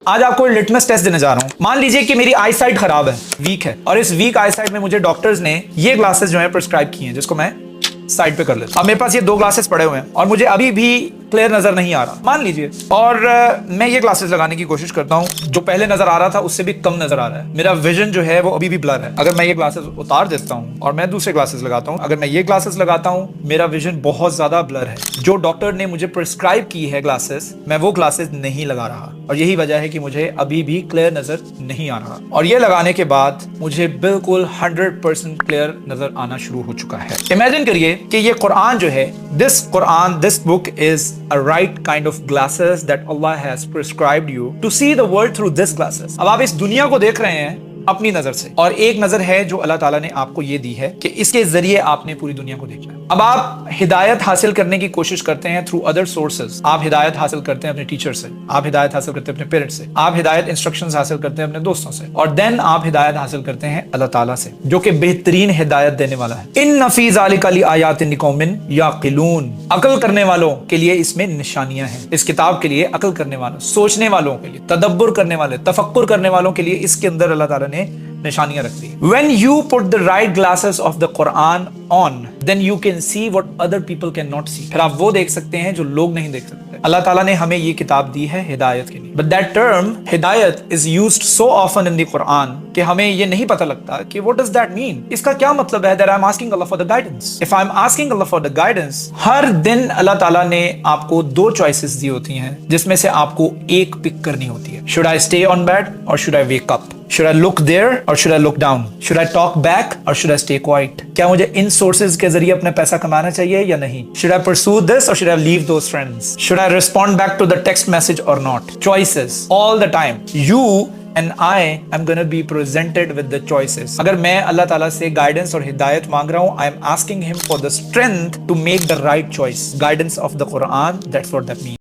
آج آپ کو لٹمس ٹیسٹ دینے جا رہا ہوں. مان لیجئے کہ میری آئی سائٹ خراب ہے, ویک ہے, اور اس ویک آئی سائٹ میں مجھے ڈاکٹرز نے یہ گلاسز جو ہیں پرسکرائب کی ہیں, جس کو میں سائڈ پہ کر لیتا ہوں. اب میرے پاس یہ 2 گلاسز پڑے ہوئے ہیں اور مجھے ابھی بھی کلیئر نظر نہیں آ رہا, مان لیجئے, اور میں یہ گلاسز لگانے کی کوشش کرتا ہوں. جو پہلے نظر آ رہا تھا اس سے بھی کم نظر آ رہا ہے. میرا ویژن جو ہے وہ ابھی بھی بلر ہے. اگر میں یہ گلاسز اتار دیتا ہوں اور میں دوسرے گلاسز لگاتا ہوں, اگر میں یہ گلاسز لگاتا ہوں, میرا ویژن بہت زیادہ بلر ہے. جو ڈاکٹر نے مجھے پرسکرائب کی ہے گلاسز, میں وہ گلاسز نہیں لگا رہا, اور یہی وجہ ہے کہ مجھے ابھی بھی کلیئر نظر نہیں آ رہا. اور یہ لگانے کے بعد مجھے بالکل 100% کلیئر نظر آنا شروع ہو چکا ہے. امیجن کریے کہ یہ قرآن جو ہے, this book is a right kind of glasses that Allah has prescribed you to see the world through this glasses. اب آپ اس دنیا کو دیکھ رہے ہیں اپنی نظر سے, اور ایک نظر ہے جو اللہ تعالیٰ نے آپ کو یہ دی ہے کہ اس کے ذریعے آپ نے پوری دنیا کو دیکھنا ہے. اب آپ ہدایت حاصل کرنے کی کوشش کرتے ہیں تھرو ادر سورسز. آپ ہدایت حاصل کرتے ہیں اپنے ٹیچر سے, آپ ہدایت حاصل کرتے ہیں اپنے پیرنٹس سے, آپ ہدایت انسٹرکشنز حاصل کرتے ہیں اپنے دوستوں سے, اور دین آپ ہدایت حاصل کرتے ہیں اللہ تعالیٰ سے, جو کہ بہترین ہدایت دینے والا ہے. ان فی ذلک لآیات لقوم یعقلون, عقل کرنے والوں کے لیے اس میں نشانیاں ہیں. اس کتاب کے لیے عقل کرنے والوں, سوچنے والوں کے لیے, تدبر کرنے والے, تفکر کرنے والوں کے لیے اس کے اندر اللہ تعالیٰ نے نشانیاں رکھ دی. When you put the right glasses of the Quran on, then you can see what other people cannot see. پھر آپ وہ دیکھ سکتے ہیں جو لوگ نہیں دیکھ سکتے. اللہ تعالیٰ نے ہمیں یہ کتاب دی ہے ہدایت کے لیے. But that term ہدایت is used so often in the Quran کہ ہمیں یہ نہیں پتہ لگتا کہ what does that mean. اس کا کیا مطلب ہے that I'm asking Allah for the guidance. If I'm asking Allah for the guidance, ہر دن اللہ تعالیٰ نے آپ کو 2 choices دی ہوتی ہیں, جس میں سے آپ کو ایک پک کرنی ہوتی ہے. Should I stay on bed or should I wake up? Should I look there or should I look down? Should I talk back or should I stay quiet? کیا مجھے ان سورسز کے ذریعے اپنا پیسہ کمانا چاہیے یا نہیں؟ Should I pursue this or should I leave those friends? Should I respond back to the text message or not? Choices all the time. You and I am going to be presented with the choices. اگر میں اللہ تعالیٰ سے guidance اور ہدایت مانگ رہا ہوں, I am asking him for the strength to make the right choice. Guidance of the Quran, that's what that means.